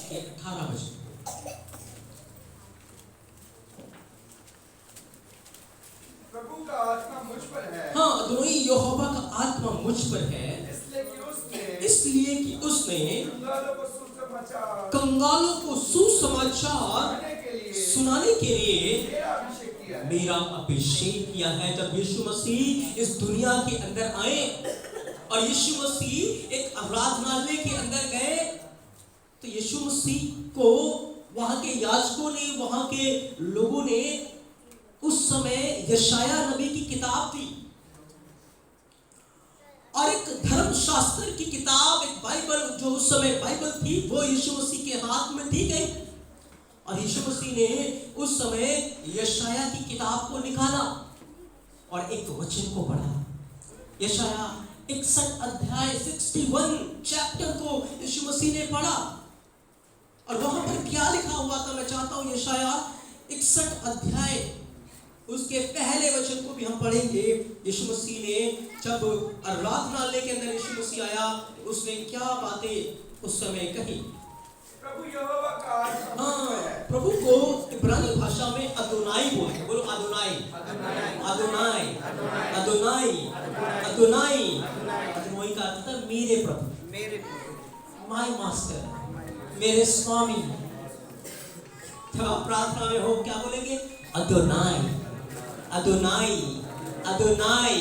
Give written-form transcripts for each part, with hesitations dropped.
उसके 18 वचन। प्रभु का आत्मा मुझ पर है। हाँ, अदोनी यहोवा का आत्मा मुझ पर है, इसलिए कि उसने कंगालों को सुसमाचार सुनाने के लिए मेरा अभिषेक किया है। जब यीशु मसीह इस दुनिया के अंदर आए और यीशु मसीह एक आराधनालय के अंदर गए, तो यीशु मसीह को वहां के याजकों ने, वहां के लोगों ने उस समय यशाया नबी की किताब दी और एक धर्मशास्त्र की किताब, एक बाइबल, जो उस समय बाइबल थी, वो यीशु मसीह के हाथ में दी गई और यीशु मसीह ने उस समय यशाया की किताब को निकाला और एक वचन को पढ़ा। यशाया 61 अध्याय 61 चैप्टर को यीशु मसीह ने पढ़ा और वहां पर क्या लिखा हुआ था, मैं चाहता हूं यशाया 61 अध्याय उसके पहले वचन को भी हम पढ़ेंगे। यीशु मसीह ने जब आराधनालय के अंदर यीशु मसीह आया, उसने क्या बातें उस समय कही। प्रभु यहोवा का आत्मा मुझ पर है। प्रभु को इब्रानी भाषा में अदोनाई बोलते हैं। बोलो अदोनाई, अदोनाई, अदोनाई, अदोनाई। अदोनाई का अर्थ है मेरे प्रभु, मेरे माय मास्टर, मेरे स्वामी। जब आप प्रार्थना में हो क्या बोलेंगे? अदोनाई, अदोनाई, अदोनाई,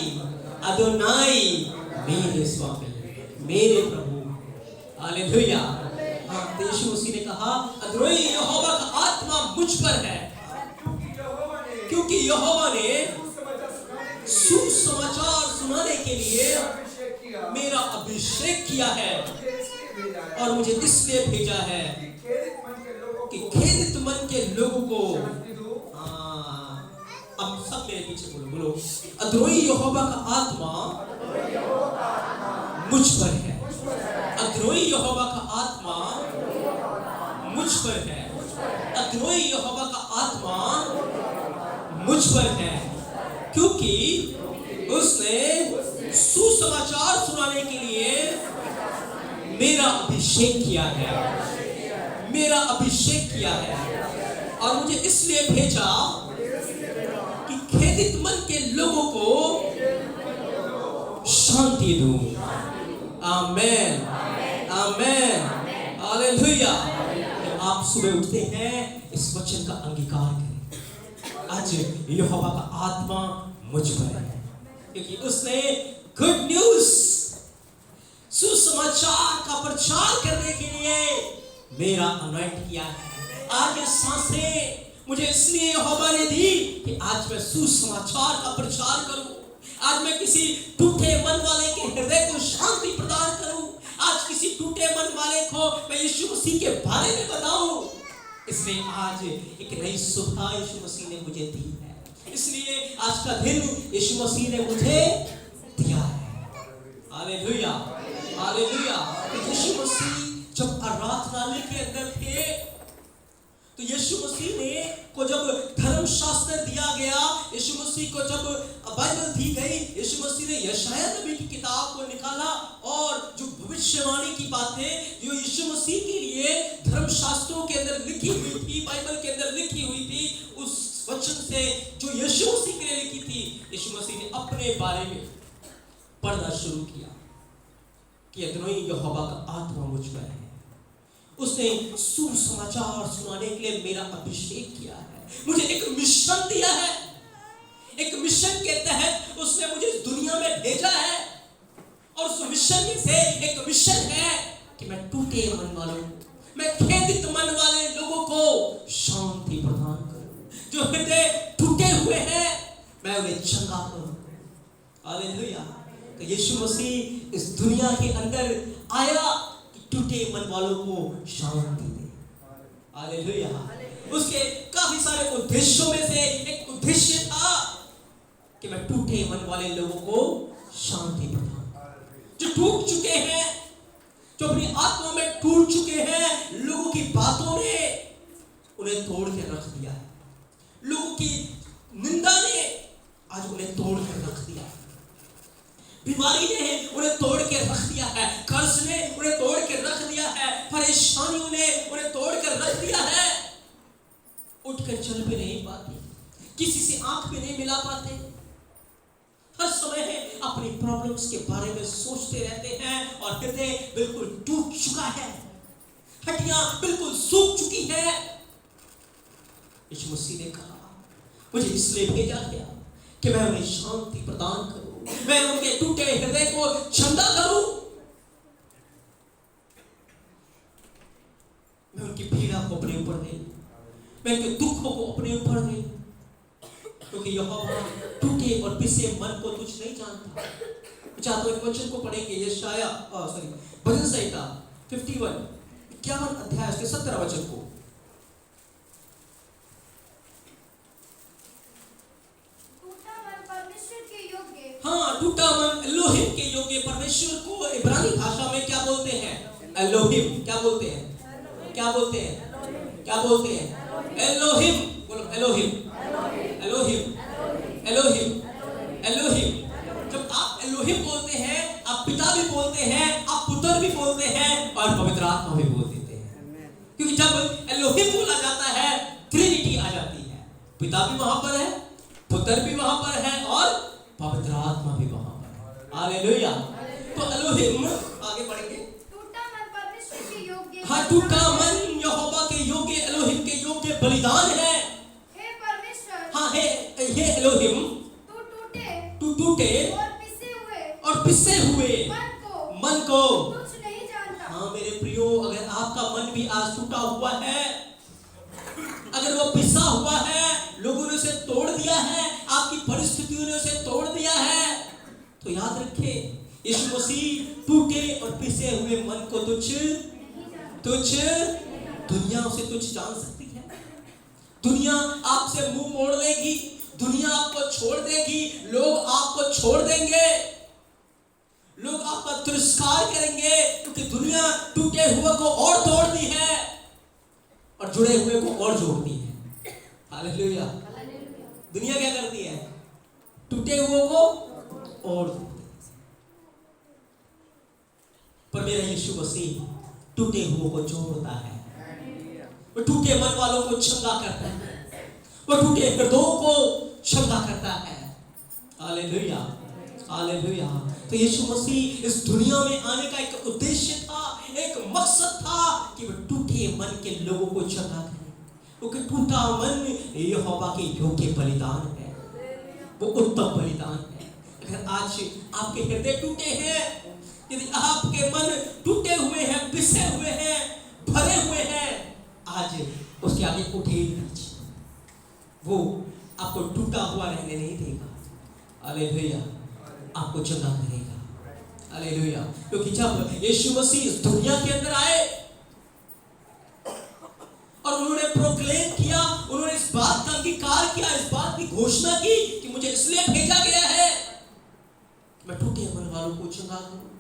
अदोनाई, मेरे स्वामी, मेरे प्रभु। हालेलुया। हाँ, यीशु मसीह ने कहा अदोनाई यहोवा का आत्मा मुझ पर है, क्योंकि यहोवा ने सुसमाचार सुनाने के लिए मेरा अभिषेक किया है और मुझे इसलिए भेजा है कि खेदित मन के लोगों को। अब सब मेरे पीछे बोलो, बोलो अद्रोही यहोवा का आत्मा मुझ पर है, अद्रोही यहोवा का आत्मा मुझ पर है, अद्रोही यहोवा का आत्मा मुझ पर है, क्योंकि उसने सुसमाचार सुनाने के लिए मेरा अभिषेक किया है, मेरा अभिषेक किया है और मुझे इसलिए भेजा कि खेदित मन के लोगों को शांति दूं। आमेन, आमेन, हालेलुया। आप सुबह उठते हैं, इस वचन का अंगीकार करें। आज यहोवा का आत्मा मुझ पर है, क्योंकि उसने गुड न्यूज, सुसमाचार का प्रचार करने के लिए मेरा अनॉइंट किया है। आज ये सांसें मुझे इसलिए यहोवा ने दी कि आज मैं सुसमाचार का प्रचार करूं, आज मैं किसी टूटे मन वाले के हृदय को शांति प्रदान करूं, आज किसी टूटे मन वाले को मैं यीशु मसीह के बारे में बताऊं। इसलिए आज एक नई सुबह यीशु मसीह ने मुझे दी है, इसलिए आज का दिन यीशु मसीह ने मुझे दिया है। Hallelujah, hallelujah. यीशु मसीह जब आराधनालय के अंदर थे, तो यीशु मसीह ने को जब धर्मशास्त्र दिया गया, यीशु मसीह को जब बाइबल दी गई, यीशु मसीह ने यशाया नबी की किताब को निकाला और जो भविष्यवाणी की बातें जो यीशु मसीह के लिए धर्मशास्त्रों के अंदर लिखी हुई थी, बाइबल के अंदर लिखी हुई थी, उस वचन से जो यीशु मसीह के लिए लिखी थी, यीशु मसीह ने अपने बारे में पढ़ना शुरू किया कि अदोनाई यहोवा का आत्मा मुझ पर है, उसने सुसमाचार सुनाने के लिए मेरा अभिषेक किया है, मुझे एक मिशन दिया है, एक मिशन के तहत उसने मुझे इस दुनिया में भेजा है और उस मिशन में से एक मिशन है कि मैं टूटे मन वालों को, मैं खेदित मन वाले लोगों को शांति प्रदान करूं, जो हृदय टूटे हुए हैं मैं उन्हें चंगा करूं। हालेलुया। तो यीशु मसीह इस दुनिया के अंदर आया टूटे मन वालों को शांति दे। हालेलुया। उसके काफी सारे उद्देश्यों में से एक उद्देश्य था कि मैं टूटे मन वाले लोगों को शांति प्रदान, जो टूट चुके हैं, जो अपनी आत्मा में टूट चुके हैं, लोगों की बातों ने उन्हें तोड़ के रख दिया है, लोगों की निंदा ने आज उन्हें तोड़ के रख दिया है, बीमारी ने उन्हें तोड़ के रख दिया है, कर्ज ने उन्हें तोड़ के रख दिया है, परेशानी में उन्हें तोड़कर रख दिया है। उठकर चल भी नहीं पाते, किसी से आंख भी नहीं मिला पाते, हर समय अपनी प्रॉब्लम्स के बारे में सोचते रहते हैं और हृदय बिल्कुल टूट चुका है, हड्डियां बिल्कुल सूख चुकी है। यीशु मसीह ने कहा मुझे इसलिए भेजा गया कि मैं उन्हें शांति प्रदान करूं, मैं उनके टूटे हृदय को चंगा करूं, मैं उनकी पीड़ा को अपने ऊपर ले लूं, मैं उनके दुखों को अपने ऊपर ले लूं, क्योंकि यहोवा टूटे और पिसे मन को तुझ नहीं जानता। चाहता हूं एक वचन को पढ़ेंगे, यशाया भजन संहिता 51 अध्याय उसके 17 वचन को। हाँ, टूटा मन एलोहिम के योग्य। परमेश्वर को इब्रानी भाषा में क्या बोलते हैं? एलोहिम। क्या बोलते हैं? क्या बोलते हैं? क्या बोलते हैं? एलोहिम। बोलो एलोहिम, एलोहिम, एलोहिम, एलोहिम। जब आप एलोहिम बोलते हैं, आप पिता भी बोलते हैं, आप पुत्र भी बोलते हैं और पवित्र आत्मा भी बोल देते हैं। क्योंकि जब एलोहिम बोला जाता है, ट्रिनिटी आ जाती है। पिता भी वहां पर है, पुत्र भी वहां पर है और पवित्र आत्मा भी वहां पर है। हालेलुया। तो एलोहिम, आगे बढ़ेंगे। टूटा मन परमेश्वर के योग्य। हाँ, टूटा मन यहोवा के योग्य, एलोहिम के योग्य बलिदान है। हे परमेश्वर, हाँ, हे एलोहिम, तू टूटे और पिसे हुए मन को कुछ नहीं जानता। हाँ मेरे प्रियो, अगर आपका मन भी आज टूटा हुआ है, अगर वो पिसा हुआ है, लोगों ने उसे तोड़ दिया है, आपकी परिस्थितियों ने उसे तोड़ दिया है, तो याद रखें यीशु मसीह टूटे और पिसे हुए मन को तुझ दुनिया उसे तुझ जान सकती है। दुनिया आपसे मुंह मोड़ लेगी, दुनिया आपको छोड़ देगी, लोग आपको छोड़ देंगे, लोग आपका तिरस्कार करेंगे, क्योंकि दुनिया टूटे हुए को और तोड़ती है और जुड़े हुए को और जोड़ती है। हालेलुया। दुनिया क्या करती है? टूटे हुए को और जोड़ती है। पर मेरा यीशु मसीह टूटे हुए को जोड़ता है, वो टूटे मन वालों को चंगा करता है, वो टूटे हृदयों को चंगा करता है। Hallelujah, hallelujah. तो यीशु मसीह इस दुनिया में आने का एक उद्देश्य था, एक मकसद था कि वह टूटे मन के लोगों को चंगा करे। क्योंकि टूटा मन यहोवा के योग्य बलिदान है, वो उत्तम बलिदान है। अगर आज आपके हृदय टूटे हैं, यदि आपके मन टूटे हुए हैं, पिसे हुए हैं, भरे हुए हैं, आज उसके आगे उठे दीजिए, वो आपको टूटा हुआ रहने नहीं देगा। हालेलुया, आपको चंगा करेगा। हालेलुया। क्योंकि जब यीशु मसीह इस दुनिया के अंदर आए और उन्होंने प्रोक्लेम किया, उन्होंने इस बात का अंगीकार किया, इस बात की घोषणा की कि मुझे इसलिए भेजा गया है मैं टूटे मन वालों को चंगा करूं,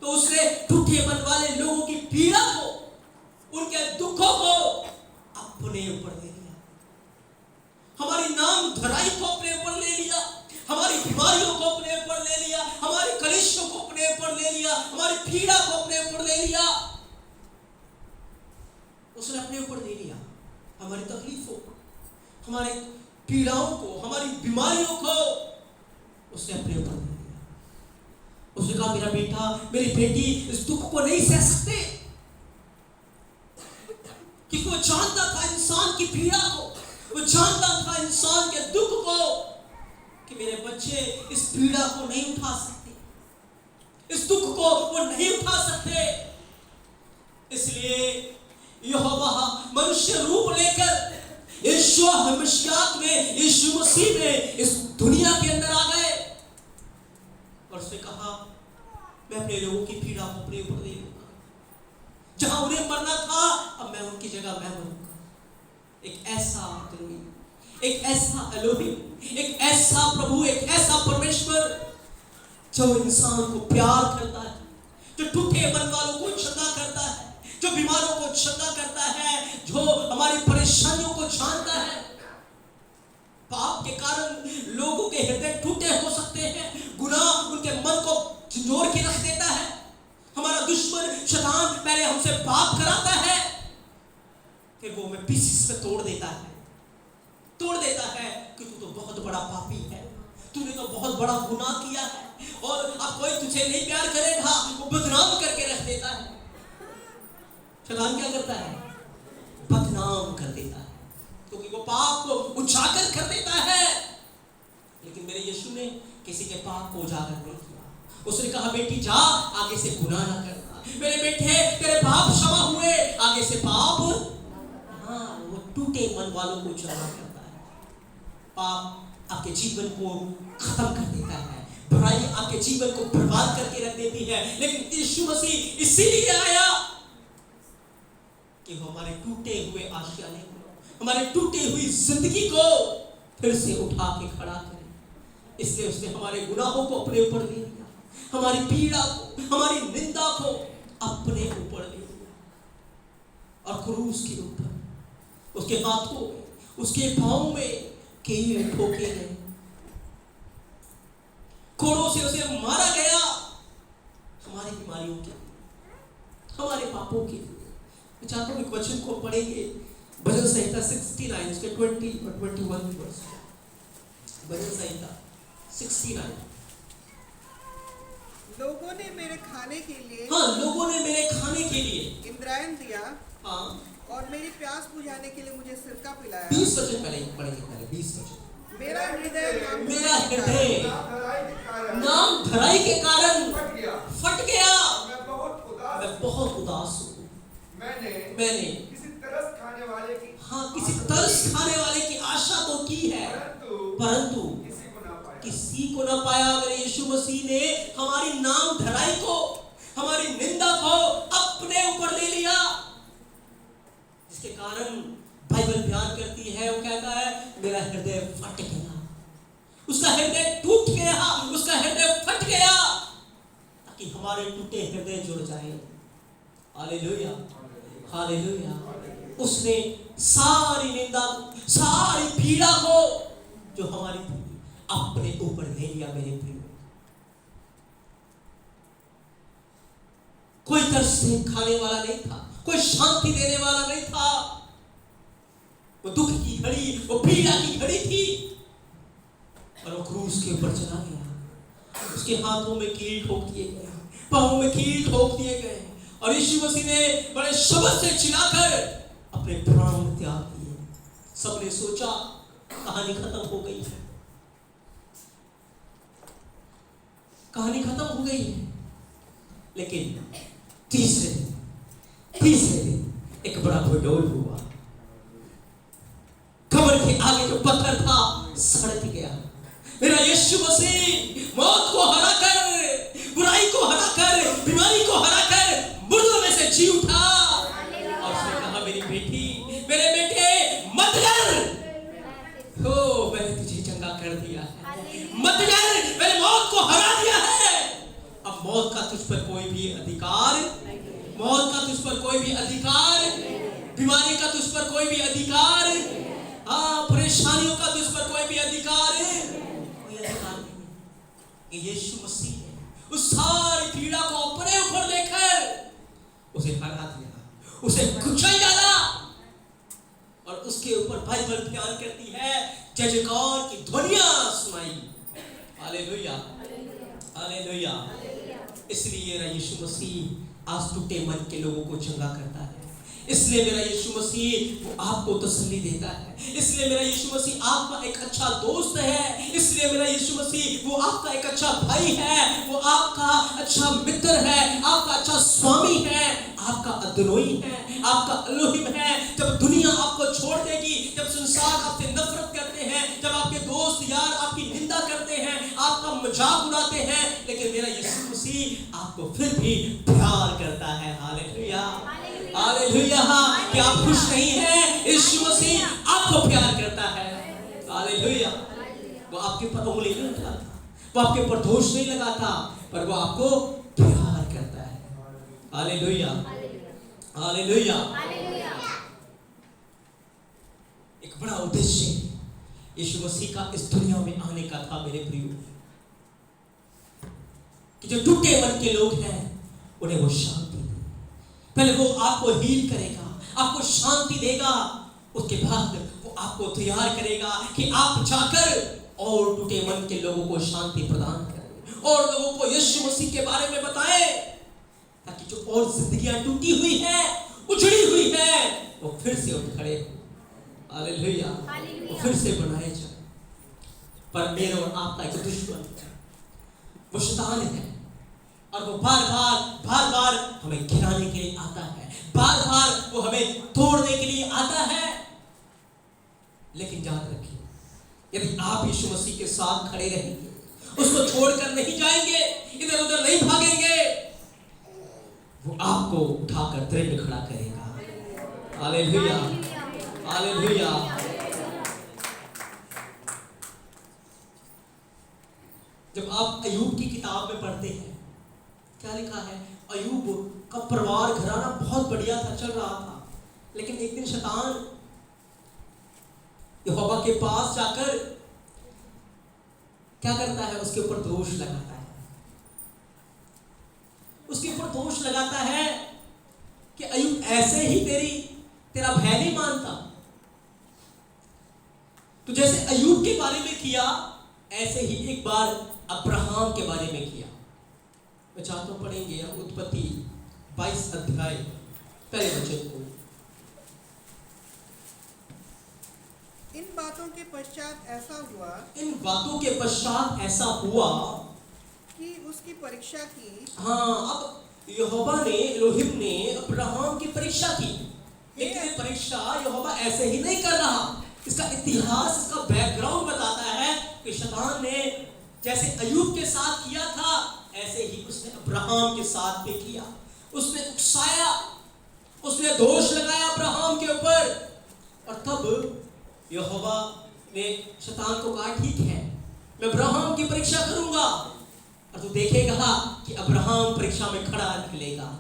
तो उसने टूटे मन वाले लोगों की पीड़ा को, उनके दुखों को अपने ऊपर ले लिया, हमारी नाम धराई को अपने ऊपर ले लिया, हमारी बीमारियों को अपने ऊपर ले लिया, हमारी कलेशों को अपने ऊपर ले लिया, हमारी पीड़ा को अपने ऊपर ले लिया। उसने अपने ऊपर ले लिया हमारी तकलीफों को, हमारी पीड़ाओं को, हमारी बीमारियों को उसने अपने ऊपर ले लिया। उसने कहा मेरा बेटा, मेरी बेटी इस दुख को नहीं सह सकते, क्योंकि वो जानता था इंसान की पीड़ा को, वो जानता था इंसान के दुख को, कि मेरे बच्चे इस पीड़ा को नहीं उठा सकते, इस दुख को वो नहीं उठा सकते। इसलिए यहोवा मनुष्य रूप लेकर यीशु मसीह में, यीशु मसीह में इस दुनिया के अंदर आ गए और उसने कहा मैं अपने लोगों की पीड़ा को अपने ऊपर ले लूंगा, जहां उन्हें मरना था अब मैं उनकी जगह मैं मरूंगा। एक ऐसा आदमी, एक ऐसा एलोहिम, एक ऐसा प्रभु, एक ऐसा परमेश्वर जो इंसान को प्यार करता है, जो टूटे मन वालों को चंगा करता है, जो बीमारों को चंगा करता है, जो हमारी परेशानियों को जानता है। पाप के कारण लोगों के हृदय टूटे हो सकते हैं, गुनाह उनके मन को झंझोर के रख देता है, हमारा दुश्मन शैतान पहले हमसे पाप कराता है, फिर वो हमें पीसेस में तोड़ देता है कि तू तो बहुत बड़ा पापी है, तूने तो बहुत बड़ा गुनाह किया है और अब कोई तुझे नहीं प्यार करेगा, वो बदनाम करके रख देता है। शैतान क्या करता है? बदनाम कर देता है, क्योंकि वो पाप को उजागर कर देता है। लेकिन मेरे यीशु ने किसी के पाप को उजागर नहीं किया। उसने कहा बेटी जा, आगे से गुनाह ना करना, मेरे बेटे तेरे पाप क्षमा हुए, आगे से पाप। हाँ, वो टूटे मन वालों को क्षमा करता है। पाप आपके जीवन को खत्म कर देता है, बुराई आपके जीवन को बर्बाद करके रख देती है। लेकिन यीशु मसीह इसीलिए आया कि वो हमारे टूटे हुए आशियाने को, हमारे टूटे हुई जिंदगी को फिर से उठा के खड़ा करे। इसलिए उसने हमारे गुनाहों को अपने ऊपर ले लिया, हमारी पीड़ा को, हमारी निंदा को अपने ऊपर ले लिया और क्रूस के ऊपर उसके हाथों में, उसके पांव में कील ठोके गए, कोड़ों से उसे मारा गया, हमारी बीमारियों के लिए, हमारे पापों के लिए। मैं चाहता हूं एक वचन को पढ़ेंगे, भजन संहिता 69 उसके 20 और 21 वर्ष। भजन संहिता 69। लोगों ने मेरे खाने के लिए, हाँ, लोगों ने मेरे खाने के लिए इंद्रायण दिया, हाँ, और मेरी प्यास बुझाने के लिए मुझे सिरका पिलाया। 20 वचन पहले पढ़ेंगे, 20 वचन। मेरा हृदय मेरा हृदय नाम धराई के कारण फट गया, मैं बहुत उदास हूँ। मैंने किसी तरस खाने वाले की, हाँ, किसी तरस खाने वाले की आशा तो की है, परंतु किसी को ना पाया। मेरे यीशु मसीह ने हमारी नाम धराई को, हमारी निंदा को अपने ऊपर ले लिया, जिसके कारण बाइबल बयान करती है, वो कहता है मेरा हृदय फट गया, उसका हृदय टूट गया, उसका हृदय फट गया, ताकि हमारे टूटे हृदय जुड़ जाए। Hallelujah, hallelujah. उसने सारी निंदा, सारी पीड़ा को जो हमारी थी अपने ऊपर ले लिया। मेरे प्रिय, कोई तरस खाने वाला नहीं था, कोई शांति देने वाला नहीं था। वो दुख की घड़ी, वो पीड़ा की घड़ी थी, और वो क्रूस के ऊपर चला गया। उसके हाथों में कील ठोक दिए गए, पांवों में कील ठोक दिए गए, और यीशु मसीह ने बड़े शब्द से चिल्लाकर अपने प्राण त्याग दिए। सबने सोचा कहानी खत्म हो गई है, कहानी खत्म हो गई है। लेकिन तीसरे दिन एक बड़ा भूडोल हुआ। कब्र के आगे जो पत्थर था सड़क गया। मेरा यीशु मसीह मौत को हराकर, बुराई को हराकर, बीमारी को हराकर मुर्दों में से जी उठा, और उसने कहा मेरी बेटी, मेरे बेटे मत डर, हो मैंने तुझे चंगा कर दिया है, मत डर, मैंने मौत को हरा दिया है। अब मौत का तुझ पर कोई भी अधिकार, मौत का तुझ पर कोई भी अधिकार, बीमारी का तुझ पर कोई भी अधिकार, हाँ, परेशानियों का तुझ पर कोई भी अधिकार नहीं। यीशु मसीह ने उस सारी पीड़ा को अपने ऊपर लेकर उसे हरा दिया, उसे कुचल डाला, और उसके ऊपर बाइबल बयान करती है जयजयकार की ध्वनियां सुनाई। Hallelujah, hallelujah. इसलिए मेरा यीशु मसीह आज टूटे मन के लोगों को चंगा करता है। इसलिए मेरा यीशु मसीह वो आपको तसल्ली देता है। इसलिए मेरा यीशु मसीह आपका एक अच्छा दोस्त है। इसलिए मेरा यीशु मसीह वो आपका एक अच्छा भाई है, वो आपका अच्छा मित्र है, आपका अच्छा स्वामी है, आपका अदनोई है, आपका एलोहिम है। जब दुनिया आपको छोड़ देगी, जब संसार आपसे नफरत करते हैं, जब आपके दोस्त यार आपकी निंदा करते हैं, आपका मजाक उड़ाते हैं, लेकिन मेरा यीशु मसीह आपको फिर भी प्यार करता है। Hallelujah, hallelujah. क्या आप खुश नहीं हैं? यीशु मसीह आपको प्यार करता है। हालेलुया। वो आपके ऊपर उंगली नहीं उठाता, वो आपके ऊपर दोष नहीं लगाता, पर वो आपको प्यार करता है। Hallelujah, hallelujah. एक बड़ा उद्देश्य यीशु मसीह का इस दुनिया में आने का था मेरे प्रियो, कि जो टूटे मन के लोग हैं उन्हें वो शांति दे। पहले वो आपको हील करेगा, आपको शांति देगा, उसके बाद वो आपको तैयार करेगा कि आप जाकर और टूटे मन के लोगों को शांति प्रदान करें और लोगों को यीशु मसीह के बारे में बताएं, ताकि जो और जिंदगियां टूटी हुई है, उजड़ी हुई है, वो फिर से उठ खड़े हो। हालेलुया, वो फिर से बनाए जाए। पर मेरे और आपका एक दुश्मन है, वो शैतान है, और वो बार बार हमें गिराने के लिए आता है, बार बार वो हमें तोड़ने के लिए आता है। लेकिन याद रखिए, यदि आप यीशु मसीह के साथ खड़े रहेंगे, उसको छोड़कर नहीं जाएंगे, इधर उधर नहीं भागेंगे, वो आपको उठाकर दृढ़ खड़ा करेगा। Hallelujah, hallelujah. जब आप अय्यूब की किताब में पढ़ते हैं, क्या लिखा है? अय्यूब का परिवार घराना बहुत बढ़िया था, चल रहा था, लेकिन एक दिन शैतान यहोवा के पास जाकर क्या करता है? उसके ऊपर दोष लगाता है, उसके ऊपर दोष लगाता है कि अय्यूब ऐसे ही तेरा भय नहीं मानता, तो जैसे अय्यूब के बारे में किया, ऐसे ही एक बार अब्राहम के बारे में किया। मैं चाहता हूं पढ़ेंगे उत्पत्ति 22 अध्याय पहले वचन को। इन बातों के पश्चात ऐसा हुआ कि उसकी परीक्षा की। हाँ, अब यहोवा ने, एलोहिम ने अब्राहम की परीक्षा की। लेकिन ये परीक्षा यहोवा ऐसे ही नहीं कर रहा, इसका इतिहास, इसका बैकग्राउंड बताता है कि शैतान ने जैसे अय्यूब के साथ किया था, ऐसे ही उसने अब्राहम के साथ भी किया। उसने उकसाया, उसने दोष लगाया अब्राहम के ऊपर, और तब यहोवा ने शैतान को कहा, ठीक है, मैं अब्राहम की परीक्षा करूंगा, और तू देखेगा कि अब्राहम परीक्षा में खड़ा निकलेगा।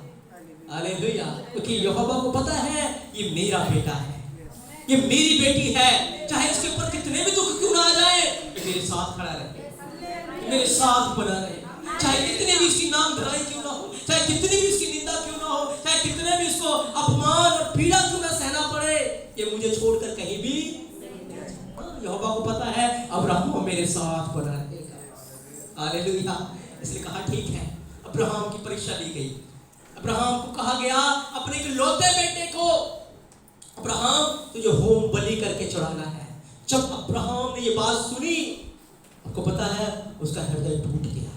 हालेलुया, क्योंकि यहोवा को पता है ये मेरा बेटा है, ये मेरी बेटी है, चाहे इसके ऊपर कितने भी दुख क्यों ना आ जाए, ये मेरे साथ खड़ा रहे, मेरे साथ बना रहे, चाहे कितने भी इसकी नाम धराई क्यों ना हो, चाहे कितनी भी इसकी निंदा क्यों ना हो, चाहे कितने भी इसको अपमान और पीड़ा क्यों ना सहना पड़े, ये मुझे छोड़कर कहीं भी। यहोवा को पता है अब्राहम मेरे साथ बना रहेगा। हालेलुया, इसलिए कहा ठीक है, अब्राहम की परीक्षा ली गई। अब्राहम को कहा गया अपने इकलौते बेटे को, अब्राहम तुझे होम बलि करके चढ़ाना है। जब अब्राहम ने ये बात सुनी, आपको पता है उसका हृदय टूट गया।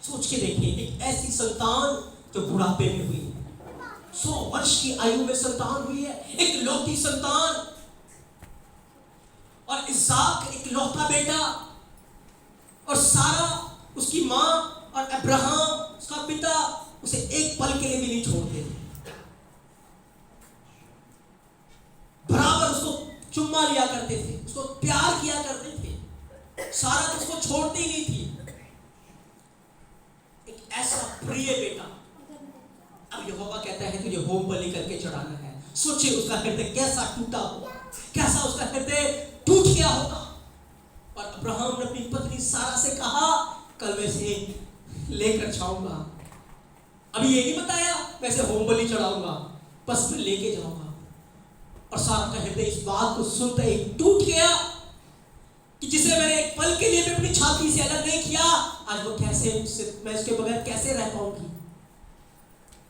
सोच के देखिए, एक ऐसी संतान जो बुढ़ापे में हुई, 100 वर्ष की आयु में संतान हुई है, एक लौती संतान, और इसाक इकलौता बेटा, और सारा उसकी माँ, और अब्राहम उसका पिता उसे एक पल के लिए भी नहीं छोड़ते, बराबर उसको चुम्मा लिया करते थे, उसको प्यार किया करते थे, सारा तो उसको छोड़ती ही नहीं थी। एक ऐसा प्रिय बेटा, अब यहोवा कहता है तुझे होम बलि करके चढ़ाना है। सोचिए उसका हृदय कैसा टूटा होगा, कैसा उसका हृदय टूट गया होगा। और अब्राहम ने अपनी पत्नी सारा से कहा, कल मैं से लेकर जाऊंगा, अभी ये नहीं बताया वैसे होम बलि चढ़ाऊंगा, बस मैं लेके जाऊंगा। और सारा का हृदय इस बात को सुनते ही टूट गया कि जिसे मैंने एक पल के लिए भी अपनी छाती से अलग नहीं किया, आज वो कैसे, मैं उसके बगैर कैसे रह पाऊंगी,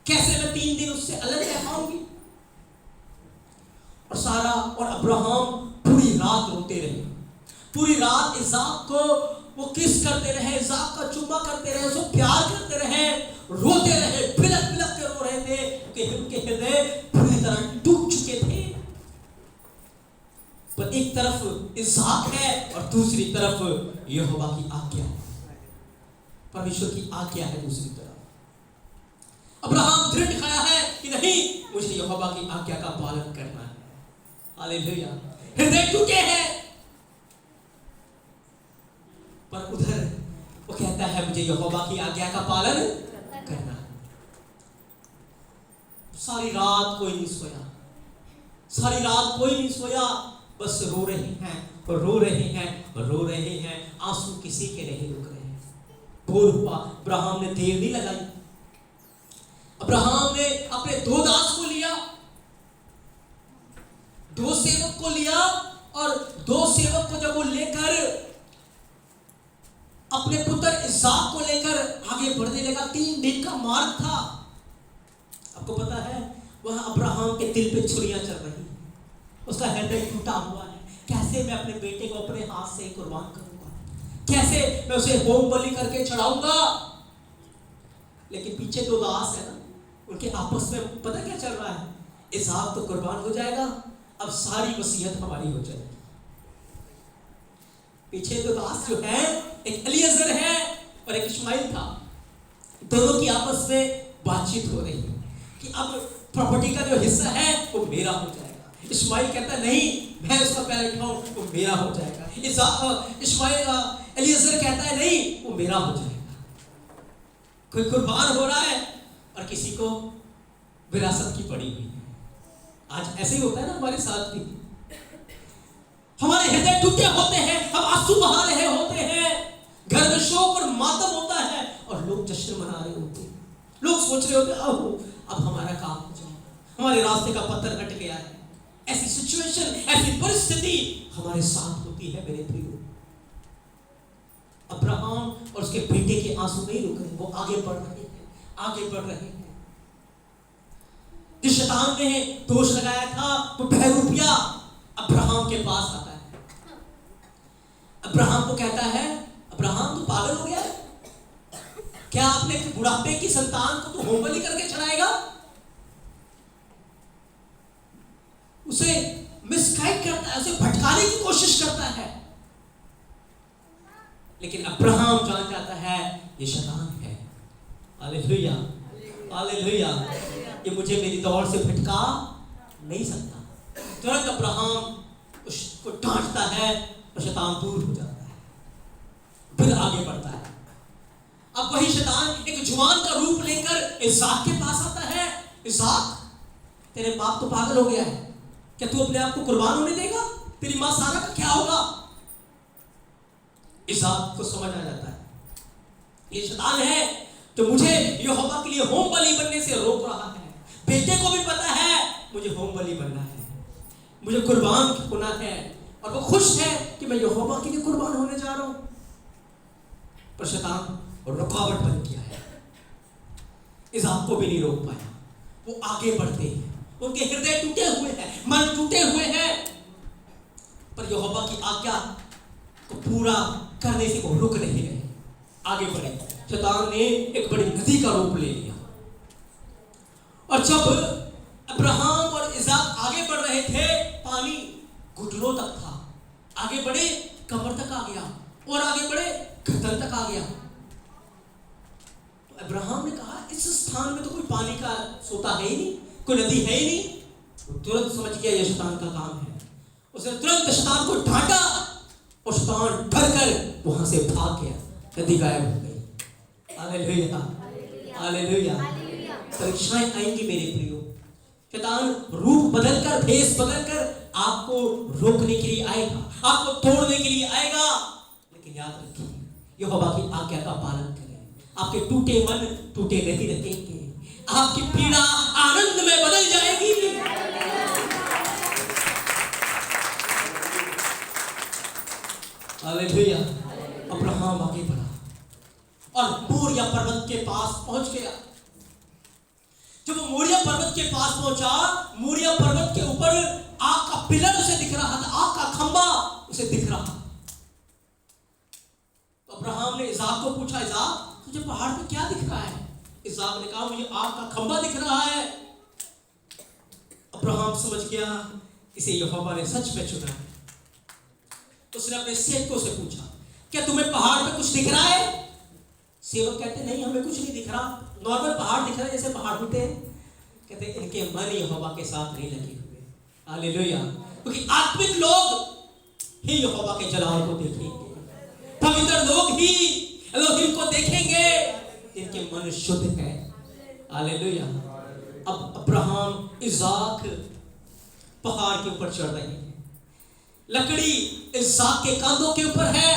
कैसे मैं 3 दिन उससे अलग रह पाऊंगी। और सारा और अब्राहम पूरी रात रोते रहे, पूरी रात इसाक को वो किस करते रहे, इसाक का चुम्मा करते रहे, उसको प्यार करते रहे, रोते रहे, बिलख बिलख के रो रहे थे, क्योंकि उनके हृदय पूरी तरह टूट चुके थे। पर एक तरफ इसाक है और दूसरी तरफ यहोवा की आज्ञा है, परमेश्वर की आज्ञा है दूसरी तरफ। अब्राहम दृढ़ खड़ा है कि नहीं, मुझे यहोवा की आज्ञा का पालन करना है। हालेलुया, हृदय टूटे हैं, पर उधर वो कहता है मुझे यहोवा की आज्ञा का पालन करना है। सारी रात कोई नहीं सोया, सारी रात कोई नहीं सोया, बस रो रहे हैं और रो रहे हैं और रो रहे हैं, आंसू किसी के नहीं रुक रहे हैं। भोर हुआ, अब्राहम ने देर नहीं लगाई, अब्राहम ने अपने 2 दास को लिया, 2 सेवक को लिया, और 2 सेवक को जब वो लेकर अपने पुत्र इसहाक को लेकर आगे बढ़ने लगा, 3 दिन का मार्ग था। आपको पता है वह अब्राहम के दिल पे छुरियां चल रही हैं, उसका हृदय टूटा हुआ है। कैसे मैं अपने बेटे को अपने हाथ से कुर्बान करूंगा, कैसे मैं उसे होम बलि करके चढ़ाऊंगा। लेकिन पीछे 2 दास है ना, उनके आपस में पता क्या चल रहा है, इसहाक तो कुर्बान हो जाएगा, अब सारी वसीयत हमारी हो जाएगी। पीछे 2 दास जो है, एक एलिएजर है और एक इश्माइल था, दोनों की आपस में बातचीत हो रही है कि अब प्रॉपर्टी का जो हिस्सा है वो मेरा हो जाएगा। इश्माइल कहता नहीं, मैं उसका पहले उठाऊं, वो मेरा हो जाएगा। इश्माइल एलिएजर कहता है नहीं, वो मेरा हो जाएगा। कोई कुर्बान हो रहा है और किसी को विरासत की पड़ी हुई है। आज ऐसे ही होता है ना हमारे साथ भी, हमारे हृदय टूटे होते हैं, हम आंसू बहा रहे होते हैं, घर में शोक और मातम होता है और लोग जश्न मना रहे होते हैं। लोग सोच रहे होते हैं अब हमारा काम हो जाएगा, हमारे रास्ते का पत्थर हट गया है। ऐसी सिचुएशन, ऐसी परिस्थिति हमारे साथ होती है मेरे प्रियो। अब्राहम और उसके बेटे के आंसू नहीं रुक रहे, वो आगे बढ़ रहे हैं, आगे बढ़ रहे हैं। जिस शैतान ने दोष लगाया था वो बहरूपिया अब्राहम के पास आता है। अब्राहम को कहता है, अब्राहम तू पागल हो गया है क्या? आपने बुढ़ापे की संतान को तू होम बलि करके चढ़ाएगा? उसे मिसगाइड करता है, उसे भटकाने की कोशिश करता है। लेकिन अब्राहम जान जाता है ये शैतान है। हालेलुया, हालेलुया, ये मुझे मेरी दौड़ से भटका नहीं सकता। तुरंत अब्राहम उसको डांटता है और शैतान दूर हो जाता है, फिर आगे बढ़ता है। अब वही शैतान एक जुबान का रूप लेकर इसहाक के पास आता है। इसहाक, तेरे बाप तो पागल हो गया है, क्या तू अपने आप को कुर्बान होने देगा? तेरी मां सारा का क्या होगा? इसहाक को समझ आ जाता है ये शैतान है जो मुझे यहोवा के लिए होम बलि बनने से रोक रहा है। बेटे को भी पता है मुझे होम बलि बनना है, मुझे कुर्बान होना है, और वो खुश है कि मैं यहोवा के लिए कुर्बान होने जा रहा हूं। पर शैतान रुकावट बन गया है, इसहाक को भी नहीं रोक पाया। वो आगे बढ़ते हैं, उनके हृदय टूटे हुए हैं, मन टूटे हुए हैं, पर यहोवा की आज्ञा को पूरा करने से वो रुक नहीं रहे, आगे बढ़े। शैतान ने एक बड़ी नदी का रूप ले लिया, और जब अब्राहम और इसहाक आगे बढ़ रहे थे, पानी घुटनों तक था। आगे बढ़े, कमर तक आ गया, और आगे बढ़े, गर्दन तक आ गया। तो अब्राहम ने कहा इस स्थान में तो कोई पानी का सोता है ही नहीं, कोई नदी है ही नहीं। वो तुरंत समझ गया ये शैतान का काम है। उसने तुरंत शैतान को डांटा और शैतान डर कर वहां से भाग गया, नदी गायब हो गई। Hallelujah, hallelujah. परीक्षाएं आएंगी मेरे प्रियो, शैतान रूप बदलकर, भेष बदलकर आपको रोकने के लिए आएगा, आपको तोड़ने के लिए आएगा। लेकिन याद रखिए यहोवा की आज्ञा का पालन करें, आपके टूटे मन टूटे नहीं रहेंगे, आपकी पीड़ा आनंद में बदल जाएगी। हालेलुया। अब्राहम आगे बढ़ा और मोरिया पर्वत के पास पहुंच गया। जब वो मोरिया पर्वत के पास पहुंचा, मोरिया पर्वत के ऊपर आग का पिलर उसे दिख रहा था, आग का खंबा उसे दिख रहा था। तो अब्राहम ने इसहाक को पूछा, इसहाक तुझे पहाड़ पे क्या दिख रहा है? इसहाक ने कहा मुझे आग का खंबा दिख रहा है। अब्राहम समझ गया इसे यहोवा ने सच में चुना है। उसने अपने सेवकों से पूछा, क्या तुम्हें पहाड़ पे कुछ दिख रहा है? सेवक कहते नहीं, हमें कुछ नहीं दिख रहा, नॉर्मल पहाड़ दिख रहा है जैसे पहाड़ होते हैं। कहते इनके मन यहोवा के साथ नहीं लगे हुए। हालेलुया। क्योंकि आत्मिक लोग ही यहोवा के जलाल को देखेंगे, पवित्र लोग ही एलोहिम को देखेंगे, इनके मन शुद्ध है। हालेलुया। अब अब्राहम इसहाक पहाड़ के ऊपर चढ़ रहे हैं, लकड़ी इसहाक के कांधों के ऊपर है,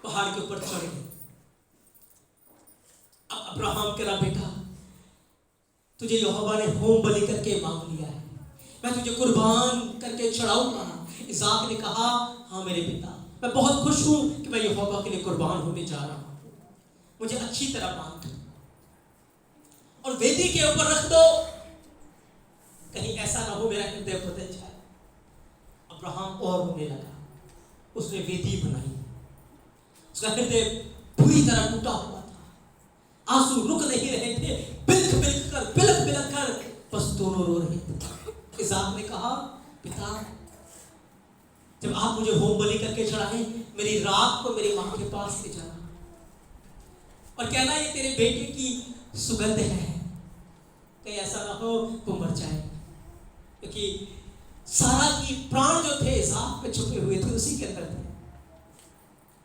पहाड़ के ऊपर चढ़ गए। अब अब्राहम कह रहा बेटा तुझे यहोवा ने होम बलि करके मांग लिया है, मैं तुझे कुर्बान करके चढ़ाऊंगा। इसहाक ने कहा, हाँ मेरे पिता, मैं बहुत खुश हूं कि मैं यहोवा के लिए कुर्बान होने जा रहा हूं, मुझे अच्छी तरह बांध दो और वेदी के ऊपर रख दो, कहीं ऐसा ना हो मेरा हृदय बदल जाए। अब्राहम और रोने लगा, उसने वेदी बनाई, उसका हृदय पूरी तरह टूटा हुआ था, आंसू रुक नहीं रहे थे, बिलख बिलख कर बस दोनों रो रहे थे। इसहाक ने कहा, पिता जब आप मुझे होम बलि करके चढ़ाए, मेरी रात को मेरी मां के पास ले जाना और कहना ये तेरे बेटे की सुगंध है, कहीं ऐसा ना हो वो मर जाए, क्योंकि सारा की प्राण जो थे इसहाक में छुपे हुए थे, उसी के अंदर थे।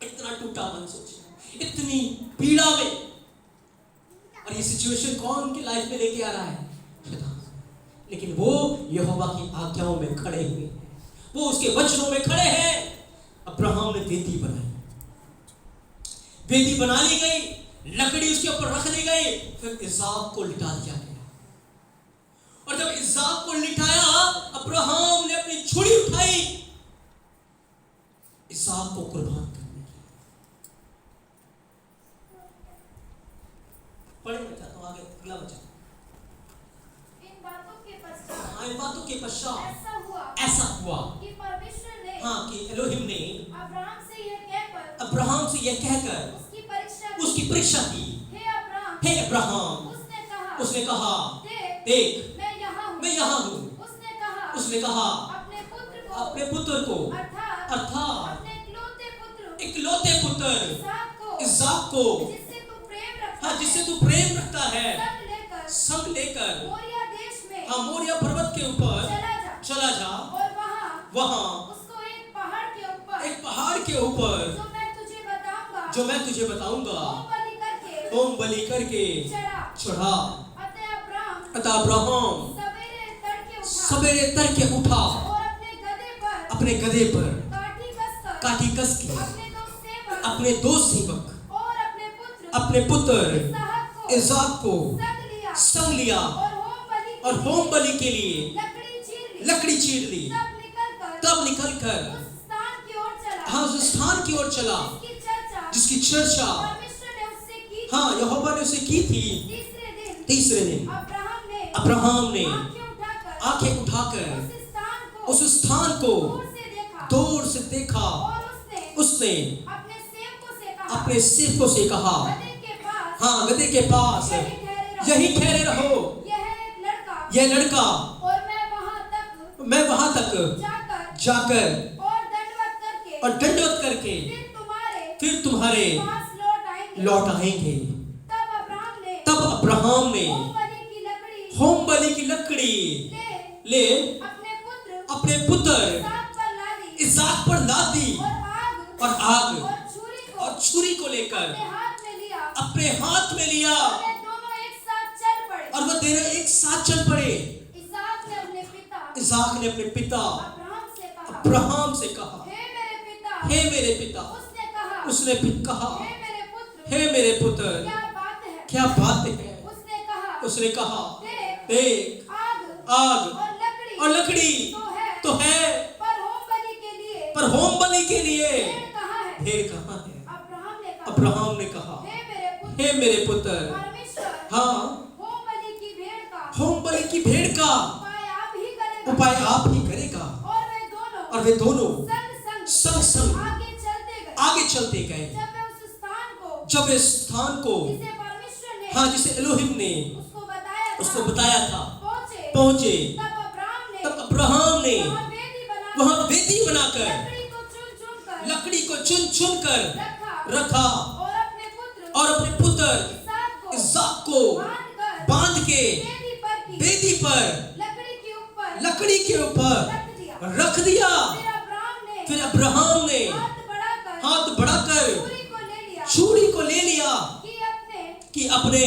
इतना टूटा मन सोचिए, इतनी पीड़ा में, और ये सिचुएशन कौन उनके लाइफ में लेके आ रहा है? शैतान। लेकिन वो यहोवा की आज्ञाओं में खड़े हुए हैं, वो उसके वचनों में खड़े हैं। अब्राहम ने वेदी बनाई, वेदी बना ली गई, लकड़ी उसके ऊपर रख दी गई, फिर इसहाक को लिटा दिया गया। और जब इसहाक को लिटाया, अब्राहम ने अपनी छुरी उठाई इसहाक को कुर्बान करने के लिए। पढ़े बच्चा तो आगे अगला बच्चा। इन बातों के पश्चात ऐसा हुआ कि परमेश्वर ने कि एलोहिम ने अब्राहम से यह कहकर उसकी परीक्षा की। हे अब्राहम, उसने कहा, देख मैं यहाँ हूँ। उसने कहा, अपने पुत्र को अर्थात इकलौते पुत्र इसहाक को, जिससे तू प्रेम रखता है, संग लेकर मोरिया पर्वत के ऊपर चला जा, वहां एक पहाड़ के ऊपर जो मैं तुझे बताऊंगा, होम बलि करके चढ़ा। अतः अब्राहम सवेरे तड़के उठा, अपने गधे पर काठी कस के अपने दो सेवक अपने पुत्र इसहाक को संग लिया और होम बलि के लिए लकड़ी चीर ली। तब निकलकर उस स्थान की ओर चला जिसकी चर्चा यहोवा ने उसे की थी। तीसरे दिन अब्राहम ने आंखें उठाकर उस स्थान को दूर से देखा। उसने अपने सेवकों से कहा, गधे के पास यही ठहरे रहो, यह लड़का मैं वहां तक जाकर और दंडवत करके फिर तुम्हारे लौट आएंगे। तब अब्राहम ने होम बलि की लकड़ी ले अपने पुत्र इसहाक पर लाद दी और आग और छुरी को लेकर अपने हाथ में लिया और वह दोनों एक साथ चल पड़े। इसहाक ने अपने पिता अब्राहम से कहा, हे मेरे पिता। उसने कहा, हे मेरे पुत्र, क्या बात है? उसने कहा, देख आग और लकड़ी तो है, पर होम बलि के लिए भेड़ कहाँ है? अब्राहम ने कहा, हे मेरे पुत्र, होम बलि की भेड़ का उपाय आप ही करेगा। और वे दोनों संग आगे चलते गए। जब इस स्थान को जिसे एलोहिम ने उसको बताया था पहुंचे, तब अब्राहम ने वहां वेदी बनाकर लकड़ी को चुन कर रखा और अपने पुत्र इसहाक को बांध के वेदी पर लकड़ी के ऊपर रख दिया। फिर अब्राहम ने हाथ बढ़ाकर छुरी को ले लिया कि अपने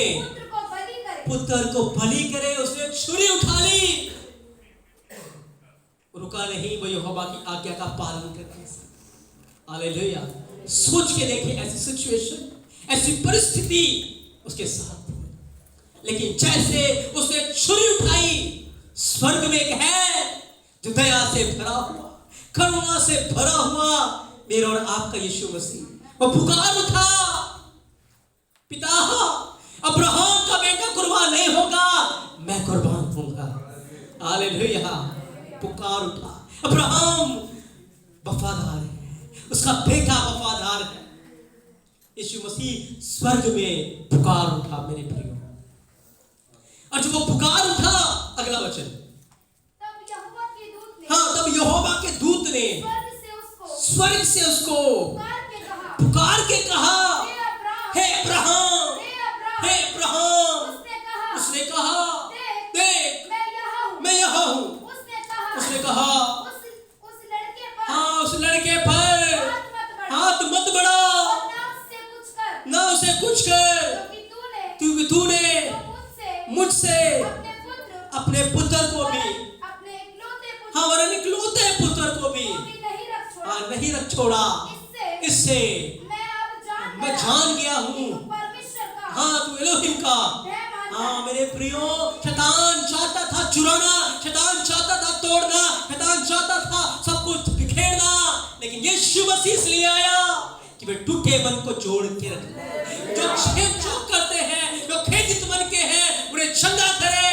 पुत्र को बलि करे। उसने छुरी उठा ली, रुका नहीं, वो यहोवा की आज्ञा का पालन करने से। हालेलुया। सोच के देखे ऐसी सिचुएशन, ऐसी परिस्थिति उसके साथ। लेकिन जैसे उसने छुरी उठाई, स्वर्ग में एक है जो दया से भरा हुआ, करुणा से भरा हुआ मेरे और आपका यीशु मसीह, वो पुकार उठा, पिता अब्राहम का बेटा कुर्बान नहीं होगा, मैं कुर्बान होऊंगा। हालेलुया। पुकार उठा। अब्राहम वफादार है, उसका बेटा वफादार है। यीशु मसीह स्वर्ग में पुकार उठा मेरे प्रियो, और जब वो पुकार उठा, अगला वचन, तब यहोवा के दूत ने तब यहोवा के दूत ने स्वर्ग से उसको पुकार के कहा, हे अब्राहम, हे अब्राहम। उसने कहा, देख मैं यहाँ हूँ। उसने कहा, उस लड़के पर हाथ मत बढ़ाओ, ना उसे कुछ कर, क्योंकि तूने मुझसे अपने पुत्र को भी, हमारे इकलौते पुत्र को भी नहीं रख छोड़ा। इससे मैं जान गया हूँ, तू एलोहिम का। मेरे प्रियो, शैतान चाहता था चुराना, शैतान चाहता था तोड़ना, शैतान चाहता था सब कुछ बिखेरना, लेकिन यीशु मसीह इसलिए आया कि वे टूटे मन को जोड़ के रखे, जो छेद चौक करते हैं, जो खेदित मन के हैं, उन्हें चंगा करे,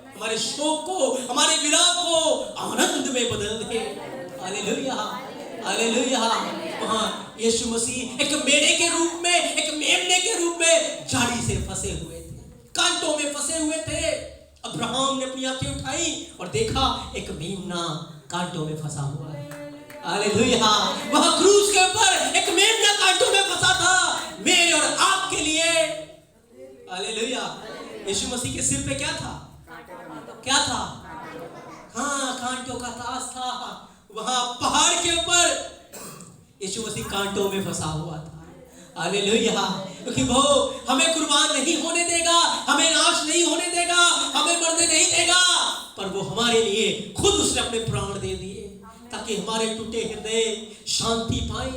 हमारे शोक को, हमारे विलाप को आनंद में बदल दे। Hallelujah, hallelujah. वहाँ यीशु मसीह एक मेढ़े के रूप में, एक मेमने के रूप में झाड़ी से फंसे हुए थे, कांटों में फंसे हुए थे। अब्राहम ने अपनी आंखें उठाई और देखा एक मेमना कांटों में फंसा हुआ है। हालेलुया। वहाँ क्रूस के ऊपर एक मेमना कांटों में फंसा था, मेरे और आपके लिए। हालेलुया। यीशु मसीह के सिर पे क्या था? क्या था? कांटों का ताज था। वहां पहाड़ के ऊपर यीशु मसीह कांटों में फंसा हुआ था। हालेलुया। क्योंकि वो हमें कुर्बान नहीं होने देगा, हमें नाश नहीं होने देगा, हमें मरने नहीं देगा, पर वो हमारे लिए खुद उसने अपने प्राण दे दिए ताकि हमारे टूटे हृदय शांति पाए,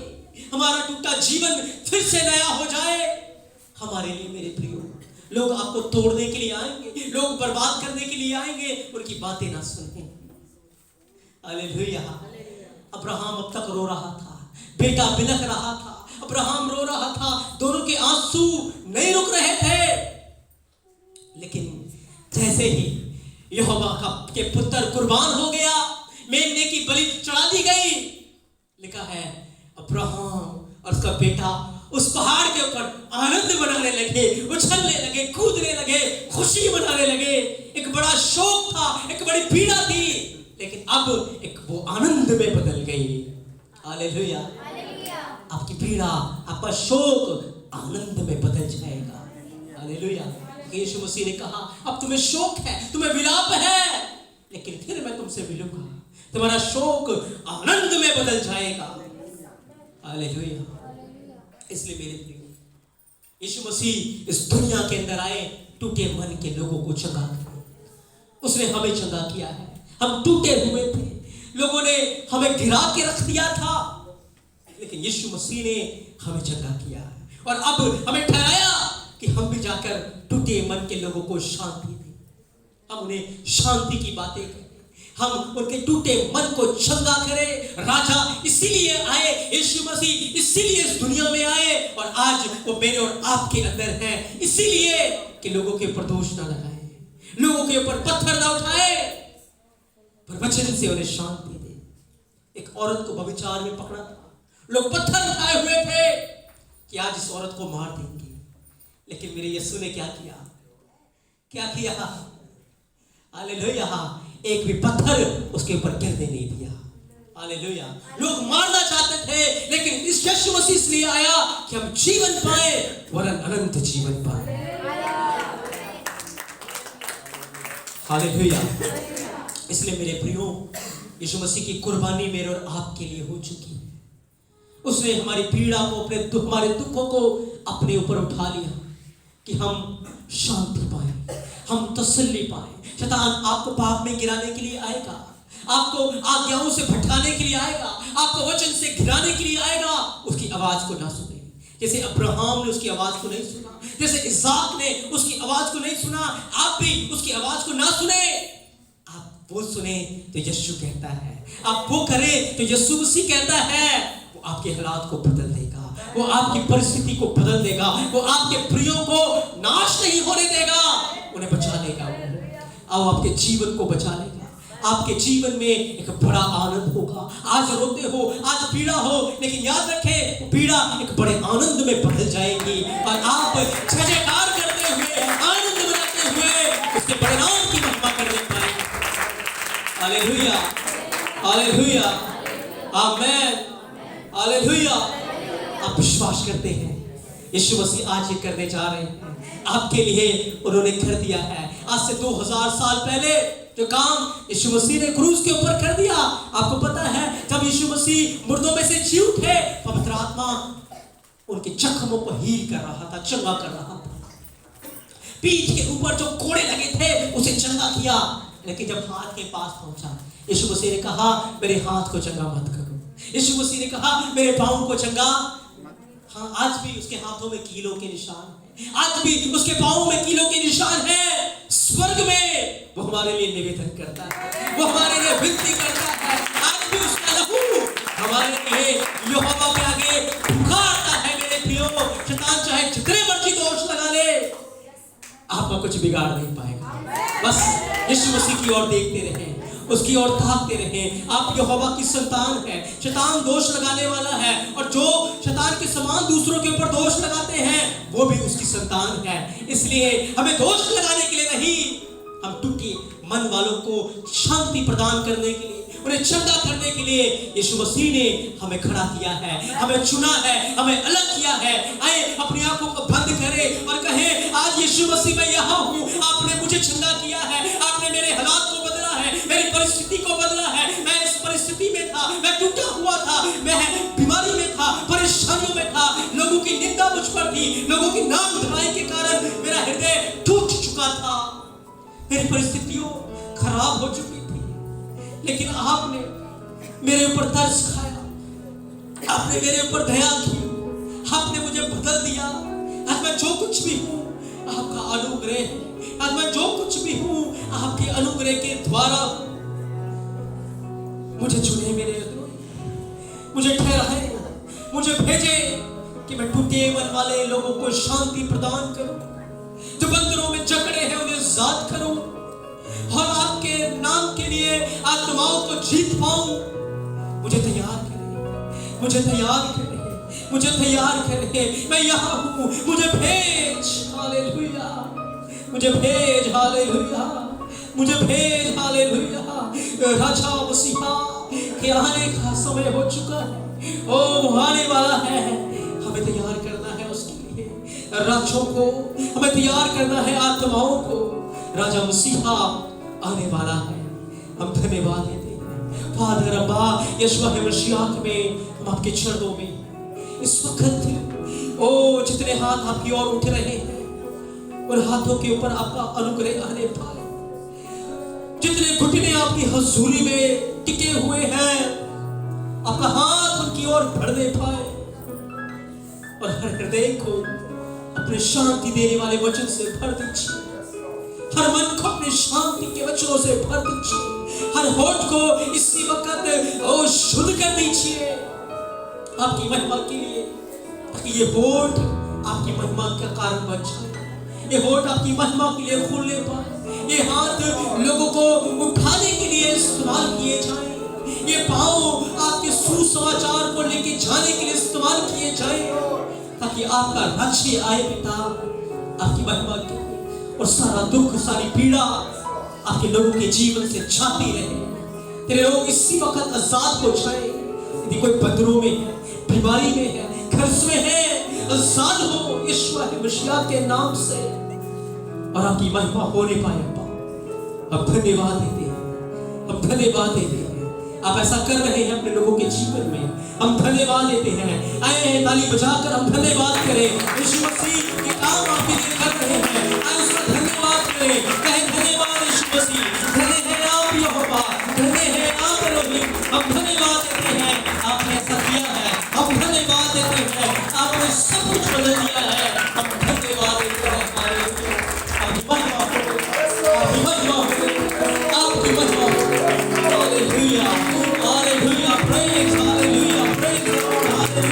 हमारा टूटा जीवन फिर से नया हो जाए। हमारे लिए मेरे प्रियो, लोग आपको तोड़ने के लिए आएंगे, लोग बर्बाद करने के लिए आएंगे, उनकी बातें ना सुने। हालेलुया। अब्राहम अब तक रो रहा था, बेटा बिलख रहा था, अब्राहम रो रहा था, दोनों के आंसू नहीं रुक रहे थे। लेकिन जैसे ही यहोवा के पुत्र कुर्बान हो गया, मेमने की बलि चढ़ा दी गई, लिखा है अब्राहम और उसका बेटा उस पहाड़ के ऊपर आनंद मनाने लगे, उछलने लगे, कूदने लगे, खुशी मनाने लगे। एक बड़ा शोक था, एक बड़ी पीड़ा थी, लेकिन अब एक वो आनंद में बदल गई। हालेलुया। आपकी पीड़ा, आपका शोक आनंद में बदल जाएगा। हालेलुया। यीशु मसीह ने कहा, अब तुम्हें शोक है, तुम्हें विलाप है, लेकिन फिर मैं तुमसे मिलूंगा, तुम्हारा शोक आनंद में बदल जाएगा। हालेलुया। इसलिए मेरे प्रियो, यीशु मसीह इस दुनिया के अंदर आए टूटे मन के लोगों को चंगा करने। उसने हमें चंगा किया है। हम टूटे हुए थे, लोगों ने हमें गिरा के रख दिया था, लेकिन यीशु मसीह ने हमें चंगा किया है और अब हमें ठहराया कि हम भी जाकर टूटे मन के लोगों को शांति दें, हम उन्हें शांति की बातें करें, हम उनके टूटे मन को चंगा करें। राजा इसीलिए आए, यीशु मसीह इसीलिए इस दुनिया में आए और आज वो मेरे और आपके अंदर है, इसीलिए कि लोगों के ऊपर दोष ना लगाए, लोगों के ऊपर पत्थर ना उठाए, पर वचन से उन्हें शांति दे। एक औरत को व्यभिचार में पकड़ा था, लोग पत्थर उठाए हुए थे कि आज इस औरत को मार देंगे, लेकिन मेरे यीशु ने क्या किया? क्या किया? हालेलुया। एक भी पत्थर उसके ऊपर गिरने नहीं दिया। हालेलुया। लोग मारना चाहते थे, लेकिन इस यीशु मसीह इसलिए आया कि हम जीवन पाए, वरन अनंत जीवन पाए। हालेलुया। इसलिए मेरे प्रियो, यीशु मसीह की कुर्बानी मेरे और आपके लिए हो चुकी है। उसने हमारी पीड़ा को, हमारे दुखों को अपने ऊपर उठा लिया कि हम शांति पाए, हम तसल्ली पाए। शैतान आपको पाप में गिराने के लिए आएगा, आपको आज्ञाओं से भटकाने के लिए आएगा, आपको वचन से गिराने के लिए आएगा। उसकी आवाज को ना सुने, जैसे अब्राहम ने उसकी आवाज को नहीं सुना, जैसे इसहाक ने उसकी आवाज को नहीं सुना, आप भी उसकी आवाज को ना सुने। आप वो सुने तो यीशु कहता है, आप वो करें तो यीशु मसीह कहता है, वो आपके हालात को बदल देगा, वो आपकी परिस्थिति को बदल देगा, वो आपके प्रियों को नाश नहीं होने देगा, उन्हें बचा लेगा। वो आपके जीवन को बचा लेगा। आपके जीवन में एक बड़ा आनंद होगा। आज रोते हो, आज पीड़ा हो, लेकिन याद रखें वो पीड़ा एक बड़े आनंद में बदल जाएगी और आप जयकार करते हुए, आनंद मनाते हुए उसके बड़े नाम की महिमा करने पाएंगे। हालेलुया, हालेलुया, आमेन, हालेलुया। आप विश्वास करते हैं यीशु मसीह आज ये करने जा रहे हैं, आपके लिए उन्होंने कर दिया है। आज से 2000 साल पहले जो काम यीशु मसीह ने क्रूस के ऊपर कर दिया, आपको पता है जब यीशु मसीह मुर्दों में से जी उठे, पवित्र आत्मा उनके जख्मों को हील कर रहा था, चंगा कर रहा था। पीठ के ऊपर जो कोड़े लगे थे उसे चंगा किया, लेकिन जब हाथ के पास पहुंचा, यीशु मसीह ने कहा मेरे हाथ को चंगा मत करो। यीशु मसीह ने कहा मेरे पाँव को चंगा। हाँ, आज भी उसके हाथों में कीलों के निशान है, आज भी उसके पाँव में कीलों के निशान है। स्वर्ग में वो हमारे लिए निवेदन करता है, वो हमारे लिए विनती करता है। आज भी उसका लहू हमारे लिए यहोवा के आगे पुकारता है। मेरे प्रियो, शैतान चाहे जितने मर्जी दोष लगा ले, आपका कुछ बिगाड़ नहीं पाएगा। बस यीशु मसीह की ओर देखते रहें, उसकी ओर ताकते रहें। आप यहोवा की संतान हैं। शैतान दोष लगाने वाला है, और जो शैतान के समान दूसरों के ऊपर दोष लगाते हैं वो भी उसकी संतान है। इसलिए हमें दोष लगाने के लिए नहीं, हम टूटे मन वालों को शांति प्रदान करने के लिए, उन्हें चंगा करने के लिए यीशु मसीह ने हमें खड़ा किया है, हमें चुना है, हमें अलग किया है। आए अपनी आंखों को बंद करें और कहें आज यीशु मसीह मैं यहाँ हूँ, आपने मुझे चंगा किया है, आपने मेरे हालात को बदला है, मेरी परिस्थिति को बदला है। मैं इस परिस्थिति में था, मैं टूटा हुआ था, मैं बीमारी में था, परेशानियों में था, लोगों की निंदा मुझ पर थी, लोगों की नाम धराई के कारण मेरा हृदय टूट चुका था, मेरी परिस्थितियों खराब हो चुकी थी, लेकिन आपने मेरे ऊपर तरस खाया, आपने मेरे ऊपर दया की, आपने मुझे बदल दिया। आज मैं जो कुछ भी हूँ आपका अनुग्रह है, आज मैं जो कुछ भी हूँ आपके अनुग्रह के द्वारा। मुझे चुने मेरे द्रोही, मुझे ठहराए, मुझे भेजे कि मैं टूटे मन वाले लोगों को शांति प्रदान करूं, जो बंदरों में जकड़े हैं उन्हें आजाद करूं, और आपके नाम के लिए आत्माओं को जीत पाऊं। मुझे तैयार करें, मुझे तैयार करें, मुझे तैयार करें। मैं यहाँ हूँ, मुझे भेज। हालेलुया, मुझे भेज। हालेलुया, मुझे भेज। हालेलुया। राजा मसीहा के आने का समय हो चुका है, ओ वो आने वाला है, हमें तैयार करना है उसके लिए। राजों को हमें तैयार करना है, आत्माओं को। राजा मसीहा आने वाला है, हम धन्यवाद देते हैं फादर अब्बा यीशु मसीह में। हम आपके चरणों में इस वक्त ओ जितने हाथ आपकी ओर उठ रहे हैं, उन हाथों के ऊपर आपका अनुग्रह आने पाए। जितने घुटने आपकी हजूरी में टिके हुए हैं, आपका हाथ उनकी ओर बढ़ने पाए, और हर हृदय को अपने शांति देने वाले वचन से भर दीजिए। हर मन को अपने शांति के वचनों से भर दीजिए। हर होठ को इसी वक्त ओ शुद्ध कर दीजिए आपकी महिमा के लिए, ताकि ये होठ आपकी महिमा का कारण बन जाए, ये होठ आपकी महिमा के लिए खुलने पाए, ये हाथ लोगों को उठाने के लिए इस्तेमाल किए जाएं, ये पाँव आपके सुसमाचार को लेके जाने के लिए इस्तेमाल किए जाएं, ताकि आपका राज्य आए पिता, आपकी महिमा के लिए, और सारा दुख सारी पीड़ा आपके लोगों के जीवन से जाती रहे। तेरे लोग इसी वक्त आजाद हो जाए। यदि कोई बंधनों में है, बीमारी में है, कर्ज में है, आजाद हो यीशु मसीह के नाम से, और आपकी महिमा होने पाए। अब धन्यवाद देते हैं, हम धन्यवाद देते हैं। आप ऐसा कर रहे हैं अपने लोगों के जीवन में, हम धन्यवाद देते हैं। आए ताली बजाकर हम धन्यवाद करें। यीशु मसीह के काम आपके लिए कर रहे हैं, आए उसका धन्यवाद करें। कहें धन्यवाद यीशु मसीह, धन्य है आप यहोवा, धन्य है आप एलोहिम। हम धन्यवाद देते हैं, आपने ऐसा किया है। हम धन्यवाद देते हैं, आपने सब की महिमा हो। Hallelujah, hallelujah, praise